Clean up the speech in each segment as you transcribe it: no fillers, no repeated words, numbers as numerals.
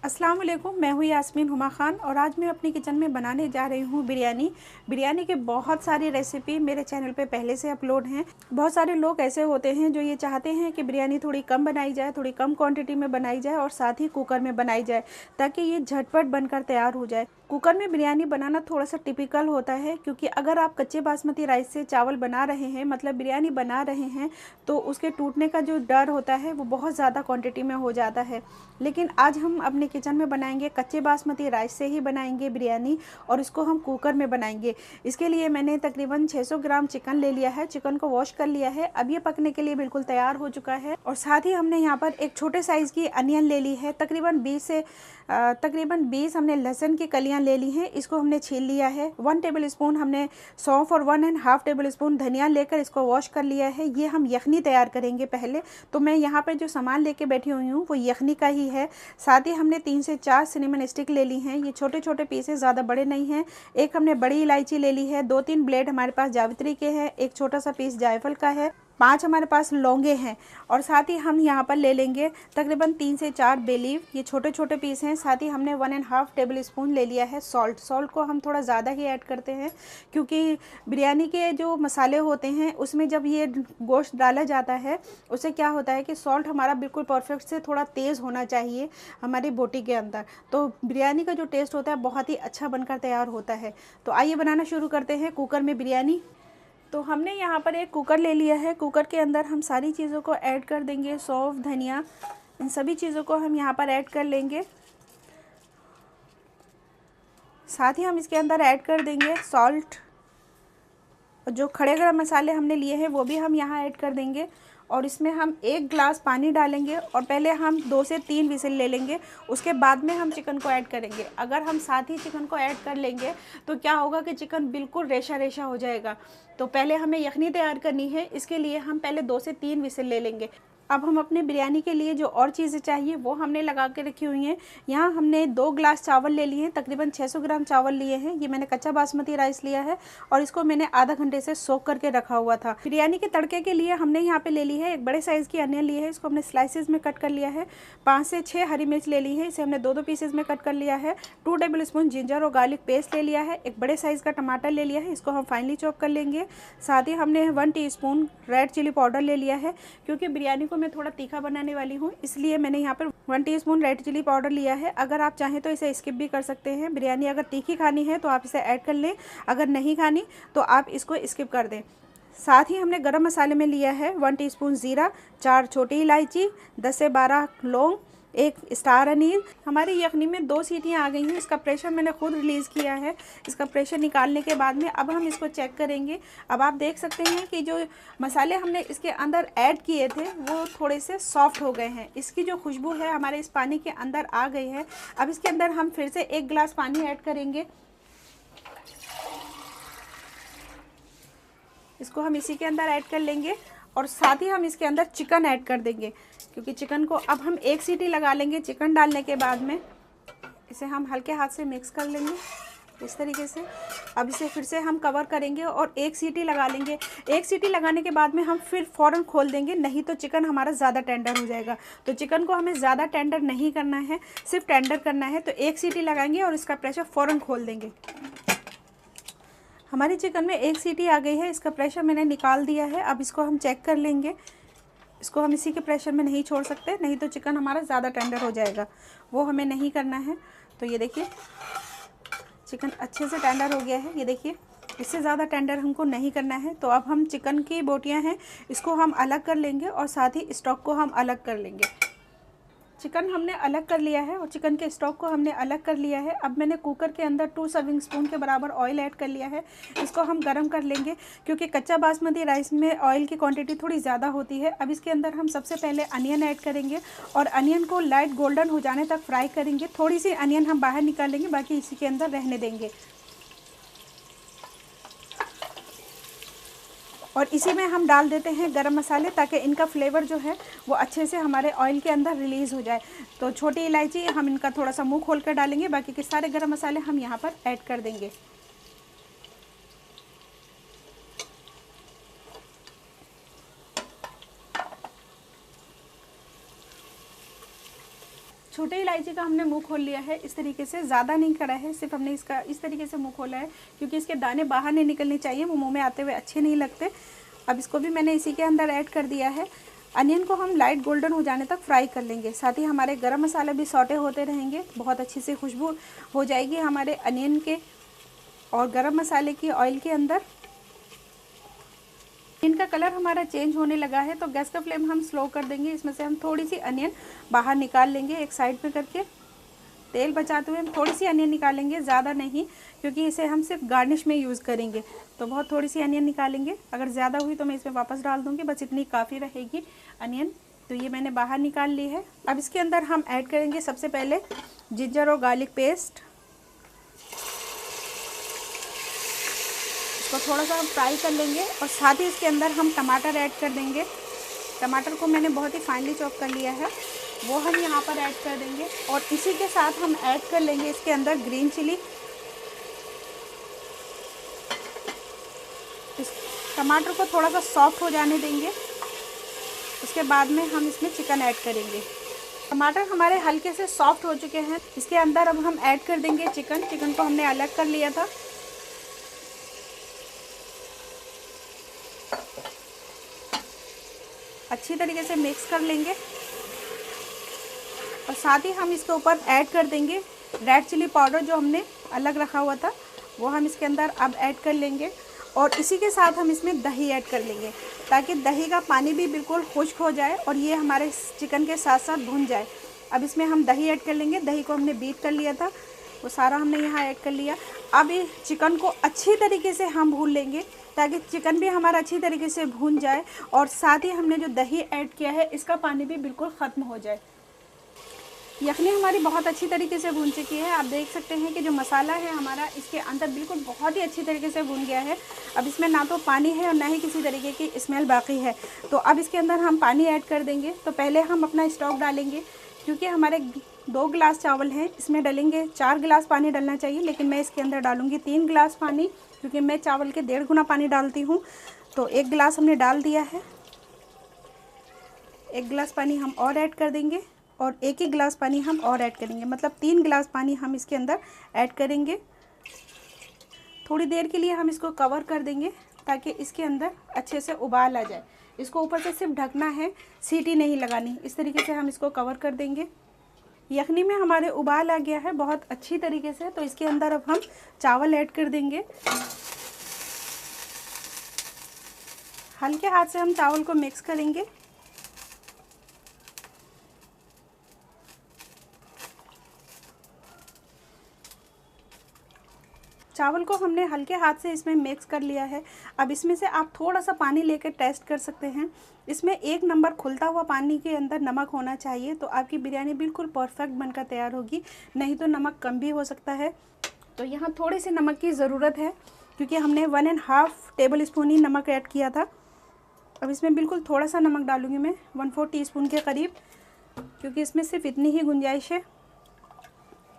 अस्सलाम वालेकुम, मैं हूँ यास्मीन हुमा ख़ान और आज मैं अपनी किचन में बनाने जा रही हूँ बिरयानी के बहुत सारी रेसिपी मेरे चैनल पे पहले से अपलोड हैं। बहुत सारे लोग ऐसे होते हैं जो ये चाहते हैं कि बिरयानी थोड़ी कम बनाई जाए, थोड़ी कम क्वांटिटी में बनाई जाए और साथ ही कुकर में बनाई जाए ताकि ये झटपट बनकर तैयार हो जाए। कुकर में बिरयानी बनाना थोड़ा सा टिपिकल होता है क्योंकि अगर आप कच्चे बासमती राइस से चावल बना रहे हैं, मतलब बिरयानी बना रहे हैं, तो उसके टूटने का जो डर होता है वो बहुत ज़्यादा क्वांटिटी में हो जाता है। लेकिन आज हम अपने किचन में बनाएंगे कच्चे बासमती राइस से ही बनाएंगे बिरयानी और इसको हम कुकर में बनाएंगे। इसके लिए मैंने तकरीबन 600 ग्राम चिकन ले लिया है। चिकन को वॉश कर लिया है। अब ये पकने के लिए बिल्कुल तैयार हो चुका है। और साथ ही हमने यहाँ पर एक छोटे साइज़ की अनियन ले ली है। तकरीबन 20 हमने लहसुन की कलियाँ ले ली हैं। इसको हमने छील लिया है। 1 टेबल स्पून हमने सौंफ और 1.5 टेबल स्पून धनिया लेकर इसको वॉश कर लिया है। ये हम यखनी तैयार करेंगे पहले, तो मैं यहाँ पर जो सामान लेके बैठी हुई हूँ वो यखनी का ही है। साथ ही हमने 3 से 4 सिनेमन स्टिक ले ली हैं। ये छोटे छोटे पीसेस, ज़्यादा बड़े नहीं हैं। एक हमने बड़ी इलायची ले ली है। 2-3 ब्लेड हमारे पास जावित्री के हैं। एक छोटा सा पीस जायफल का है। 5 हमारे पास लौंगे हैं। और साथ ही हम यहाँ पर ले लेंगे तकरीबन 3 से 4 बे लीफ। ये छोटे छोटे पीस हैं। साथ ही हमने 1.5 टेबल स्पून ले लिया है सॉल्ट को हम थोड़ा ज़्यादा ही ऐड करते हैं क्योंकि बिरयानी के जो मसाले होते हैं उसमें जब ये गोश्त डाला जाता है उससे क्या होता है कि सॉल्ट हमारा बिल्कुल परफेक्ट से थोड़ा तेज़ होना चाहिए हमारी बोटी के अंदर, तो बिरयानी का जो टेस्ट होता है बहुत ही अच्छा बनकर तैयार होता है। तो आइए बनाना शुरू करते हैं कुकर में बिरयानी। तो हमने यहाँ पर एक कुकर ले लिया है। कुकर के अंदर हम सारी चीज़ों को ऐड कर देंगे। सौंफ, धनिया, इन सभी चीज़ों को हम यहाँ पर ऐड कर लेंगे। साथ ही हम इसके अंदर ऐड कर देंगे सॉल्ट। जो खड़े गरम मसाले हमने लिए हैं वो भी हम यहाँ ऐड कर देंगे। और इसमें हम 1 गिलास पानी डालेंगे और पहले हम 2 से 3 विसिल ले लेंगे। उसके बाद में हम चिकन को ऐड करेंगे। अगर हम साथ ही चिकन को ऐड कर लेंगे तो क्या होगा कि चिकन बिल्कुल रेशा रेशा हो जाएगा। तो पहले हमें यखनी तैयार करनी है, इसके लिए हम पहले 2 से 3 विसिल ले लेंगे। अब हम अपने बिरयानी के लिए जो और चीज़ें चाहिए वो हमने लगा के रखी हुई हैं। यहाँ हमने 2 गिलास चावल ले लिए हैं। तकरीबन 600 ग्राम चावल लिए हैं। ये मैंने कच्चा बासमती राइस लिया है और इसको मैंने आधा घंटे से सोक करके रखा हुआ था। बिरयानी के तड़के के लिए हमने यहाँ पे ले ली है एक बड़े साइज़ की अनियन ली है। इसको हमने स्लाइसेस में कट कर लिया है। 5 से 6 हरी मिर्च ले ली है। इसे हमने 2-2 पीसेज में कट कर लिया है। 2 टेबल स्पून जिंजर और गार्लिक पेस्ट ले लिया है। एक बड़े साइज़ का टमाटर ले लिया है, इसको हम फाइनली चॉप कर लेंगे। साथ ही हमने 1 टीस्पून रेड चिली पाउडर ले लिया है क्योंकि बिरयानी को मैं थोड़ा तीखा बनाने वाली हूँ, इसलिए मैंने यहाँ पर 1 टीस्पून रेड चिली पाउडर लिया है। अगर आप चाहें तो इसे स्किप भी कर सकते हैं। बिरयानी अगर तीखी खानी है तो आप इसे ऐड कर लें, अगर नहीं खानी तो आप इसको स्किप कर दें। साथ ही हमने गरम मसाले में लिया है 1 टीस्पून ज़ीरा, 4 छोटी इलायची, 10 से 12 लौंग, 1 स्टार अनीस। हमारी यखनी में 2 सीटियाँ आ गई हैं। इसका प्रेशर मैंने खुद रिलीज़ किया है। इसका प्रेशर निकालने के बाद में अब हम इसको चेक करेंगे। अब आप देख सकते हैं कि जो मसाले हमने इसके अंदर ऐड किए थे वो थोड़े से सॉफ्ट हो गए हैं। इसकी जो खुशबू है हमारे इस पानी के अंदर आ गई है। अब इसके अंदर हम फिर से 1 गिलास पानी ऐड करेंगे। इसको हम इसी के अंदर ऐड कर लेंगे और साथ ही हम इसके अंदर चिकन ऐड कर देंगे क्योंकि चिकन को अब हम 1 सीटी लगा लेंगे। चिकन डालने के बाद में इसे हम हल्के हाथ से मिक्स कर लेंगे इस तरीके से। अब इसे फिर से हम कवर करेंगे और 1 सीटी लगा लेंगे। 1 सीटी लगाने के बाद में हम फिर फ़ौरन खोल देंगे, नहीं तो चिकन हमारा ज़्यादा टेंडर हो जाएगा। तो चिकन को हमें ज़्यादा टेंडर नहीं करना है, सिर्फ टेंडर करना है। तो 1 सीटी लगाएंगे और इसका प्रेशर फ़ौरन खोल देंगे। हमारी चिकन में 1 सीटी आ गई है। इसका प्रेशर मैंने निकाल दिया है। अब इसको हम चेक कर लेंगे। इसको हम इसी के प्रेशर में नहीं छोड़ सकते, नहीं तो चिकन हमारा ज़्यादा टेंडर हो जाएगा, वो हमें नहीं करना है। तो ये देखिए चिकन अच्छे से टेंडर हो गया है। ये देखिए इससे ज़्यादा टेंडर हमको नहीं करना है। तो अब हम चिकन की बोटियां हैं इसको हम अलग कर लेंगे और साथ ही स्टॉक को हम अलग कर लेंगे। चिकन हमने अलग कर लिया है और चिकन के स्टॉक को हमने अलग कर लिया है। अब मैंने कुकर के अंदर 2 सर्विंग स्पून के बराबर ऑयल ऐड कर लिया है। इसको हम गरम कर लेंगे क्योंकि कच्चा बासमती राइस में ऑयल की क्वांटिटी थोड़ी ज़्यादा होती है। अब इसके अंदर हम सबसे पहले अनियन ऐड करेंगे और अनियन को लाइट गोल्डन हो जाने तक फ्राई करेंगे। थोड़ी सी अनियन हम बाहर निकाल लेंगे, बाकी इसी के अंदर रहने देंगे। और इसी में हम डाल देते हैं गरम मसाले ताकि इनका फ्लेवर जो है वो अच्छे से हमारे ऑयल के अंदर रिलीज़ हो जाए। तो छोटी इलायची हम इनका थोड़ा सा मुंह खोल कर डालेंगे, बाकी के सारे गरम मसाले हम यहाँ पर ऐड कर देंगे। छोटे इलायची का हमने मुंह खोल लिया है इस तरीके से, ज़्यादा नहीं करा है, सिर्फ हमने इसका इस तरीके से मुंह खोला है क्योंकि इसके दाने बाहर नहीं निकलने चाहिए, वो मुंह में आते हुए अच्छे नहीं लगते। अब इसको भी मैंने इसी के अंदर ऐड कर दिया है। अनियन को हम लाइट गोल्डन हो जाने तक फ्राई कर लेंगे। साथ ही हमारे गरम मसाले भी सौटे होते रहेंगे, बहुत अच्छी सी खुशबू हो जाएगी हमारे अनियन के और गरम मसाले की ऑयल के अंदर। इनका कलर हमारा चेंज होने लगा है तो गैस का फ्लेम हम स्लो कर देंगे। इसमें से हम थोड़ी सी अनियन बाहर निकाल लेंगे एक साइड पे करके, तेल बचाते हुए हम थोड़ी सी अनियन निकालेंगे, ज़्यादा नहीं, क्योंकि इसे हम सिर्फ गार्निश में यूज़ करेंगे। तो बहुत थोड़ी सी अनियन निकालेंगे, अगर ज़्यादा हुई तो मैं इसमें वापस डाल दूँगी, बस इतनी काफ़ी रहेगी अनियन। तो ये मैंने बाहर निकाल ली है। अब इसके अंदर हम ऐड करेंगे सबसे पहले जिंजर और गार्लिक पेस्ट। इसको थोड़ा सा हम फ्राई कर लेंगे और साथ ही इसके अंदर हम टमाटर ऐड कर देंगे। टमाटर को मैंने बहुत ही फाइनली चॉप कर लिया है, वो हम यहाँ पर ऐड कर देंगे। और इसी के साथ हम ऐड कर लेंगे इसके अंदर ग्रीन चिली। इस टमाटर को थोड़ा सा सॉफ्ट हो जाने देंगे, उसके बाद में हम इसमें चिकन ऐड करेंगे। टमाटर हमारे हल्के से सॉफ्ट हो चुके हैं, इसके अंदर अब हम ऐड कर देंगे चिकन। चिकन को हमने अलग कर लिया था। अच्छी तरीके से मिक्स कर लेंगे और साथ ही हम इसके ऊपर ऐड कर देंगे रेड चिली पाउडर, जो हमने अलग रखा हुआ था वो हम इसके अंदर अब ऐड कर लेंगे। और इसी के साथ हम इसमें दही ऐड कर लेंगे ताकि दही का पानी भी बिल्कुल खुश्क हो जाए और ये हमारे चिकन के साथ साथ भुन जाए। अब इसमें हम दही ऐड कर लेंगे। दही को हमने बीट कर लिया था, वो सारा हमने यहाँ ऐड कर लिया। अब ये चिकन को अच्छी तरीके से हम भून लेंगे ताकि चिकन भी हमारा अच्छी तरीके से भून जाए और साथ ही हमने जो दही ऐड किया है इसका पानी भी बिल्कुल ख़त्म हो जाए। यखनी हमारी बहुत अच्छी तरीके से भून चुकी है। आप देख सकते हैं कि जो मसाला है हमारा इसके अंदर बिल्कुल बहुत ही अच्छी तरीके से भून गया है। अब इसमें ना तो पानी है और ना ही किसी तरीके की स्मेल बाकी है। तो अब इसके अंदर हम पानी ऐड कर देंगे। तो पहले हम अपना स्टॉक डालेंगे, क्योंकि हमारे 2 गिलास चावल हैं, इसमें डालेंगे 4 गिलास पानी डालना चाहिए, लेकिन मैं इसके अंदर डालूँगी 3 गिलास पानी, क्योंकि मैं चावल के 1.5 गुना पानी डालती हूँ। तो 1 गिलास हमने डाल दिया है। 1 गिलास पानी हम और ऐड कर देंगे और 1 गिलास पानी हम और ऐड करेंगे, मतलब 3 गिलास पानी हम इसके अंदर ऐड करेंगे। थोड़ी देर के लिए हम इसको कवर कर देंगे ताकि इसके अंदर अच्छे से उबाल आ जाए। इसको ऊपर से सिर्फ ढकना है, सीटी नहीं लगानी। इस तरीके से हम इसको कवर कर देंगे। यखनी में हमारे उबाल आ गया है बहुत अच्छी तरीके से। तो इसके अंदर अब हम चावल ऐड कर देंगे। हल्के हाथ से हम चावल को मिक्स करेंगे। चावल को हमने हल्के हाथ से इसमें मिक्स कर लिया है। अब इसमें से आप थोड़ा सा पानी लेकर टेस्ट कर सकते हैं। इसमें 1 नंबर खुलता हुआ पानी के अंदर नमक होना चाहिए, तो आपकी बिरयानी बिल्कुल परफेक्ट बनकर तैयार होगी। नहीं तो नमक कम भी हो सकता है। तो यहाँ थोड़ी सी नमक की ज़रूरत है, क्योंकि हमने 1.5 टेबल स्पून ही नमक ऐड किया था। अब इसमें बिल्कुल थोड़ा सा नमक डालूँगी मैं, 1/4 टीस्पून के करीब, क्योंकि इसमें सिर्फ इतनी ही गुंजाइश है।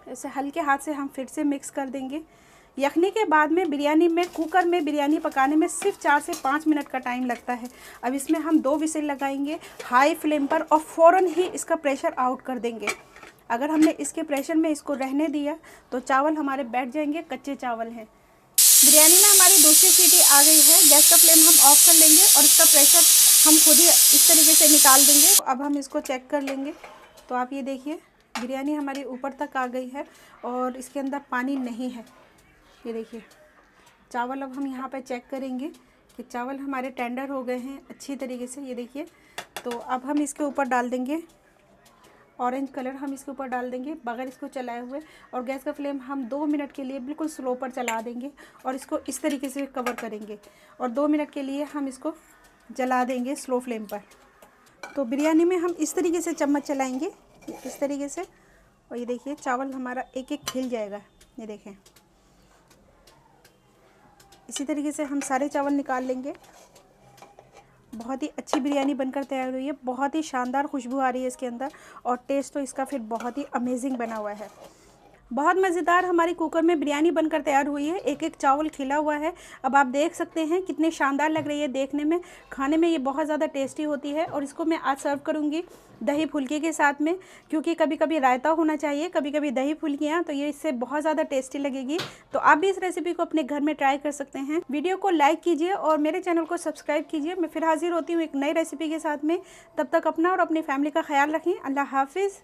ऐसे हल्के हाथ से हम फिर से मिक्स कर देंगे। यखनी के बाद में बिरयानी में कुकर में बिरयानी पकाने में सिर्फ 4 से 5 मिनट का टाइम लगता है। अब इसमें हम 2 विसिल लगाएंगे हाई फ्लेम पर और फ़ौरन ही इसका प्रेशर आउट कर देंगे। अगर हमने इसके प्रेशर में इसको रहने दिया तो चावल हमारे बैठ जाएंगे, कच्चे चावल हैं। बिरयानी में हमारी दूसरी सीटी आ गई है। गैस का फ्लेम हम ऑफ कर लेंगे और इसका प्रेशर हम खुद ही इस तरीके से निकाल देंगे। अब हम इसको चेक कर लेंगे। तो आप ये देखिए बिरयानी हमारी ऊपर तक आ गई है और इसके अंदर पानी नहीं है। ये देखिए चावल। अब हम यहाँ पे चेक करेंगे कि चावल हमारे टेंडर हो गए हैं अच्छी तरीके से। ये देखिए। तो अब हम इसके ऊपर डाल देंगे ऑरेंज कलर, हम इसके ऊपर डाल देंगे बगैर इसको चलाए हुए। और गैस का फ्लेम हम 2 मिनट के लिए बिल्कुल स्लो पर चला देंगे और इसको इस तरीके से कवर करेंगे और 2 मिनट के लिए हम इसको जला देंगे स्लो फ्लेम पर। तो बिरयानी में हम इस तरीके से चम्मच चलाएँगे, इस तरीके से। और ये देखिए चावल हमारा एक एक खिल जाएगा। ये देखें, इसी तरीके से हम सारे चावल निकाल लेंगे। बहुत ही अच्छी बिरयानी बनकर तैयार हुई है। बहुत ही शानदार खुशबू आ रही है इसके अंदर और टेस्ट तो इसका फिर बहुत ही अमेजिंग बना हुआ है। बहुत मज़ेदार हमारी कुकर में बिरयानी बनकर तैयार हुई है। एक एक चावल खिला हुआ है। अब आप देख सकते हैं कितने शानदार लग रही है देखने में। खाने में ये बहुत ज़्यादा टेस्टी होती है और इसको मैं आज सर्व करूँगी दही फुल्की के साथ में, क्योंकि कभी कभी रायता होना चाहिए, कभी कभी दही फुल्कियाँ, तो ये इससे बहुत ज़्यादा टेस्टी लगेगी। तो आप भी इस रेसिपी को अपने घर में ट्राई कर सकते हैं। वीडियो को लाइक कीजिए और मेरे चैनल को सब्सक्राइब कीजिए। मैं फिर हाजिर होती हूँ एक नई रेसिपी के साथ में। तब तक अपना और अपनी फैमिली का ख्याल रखें। अल्लाह हाफिज़।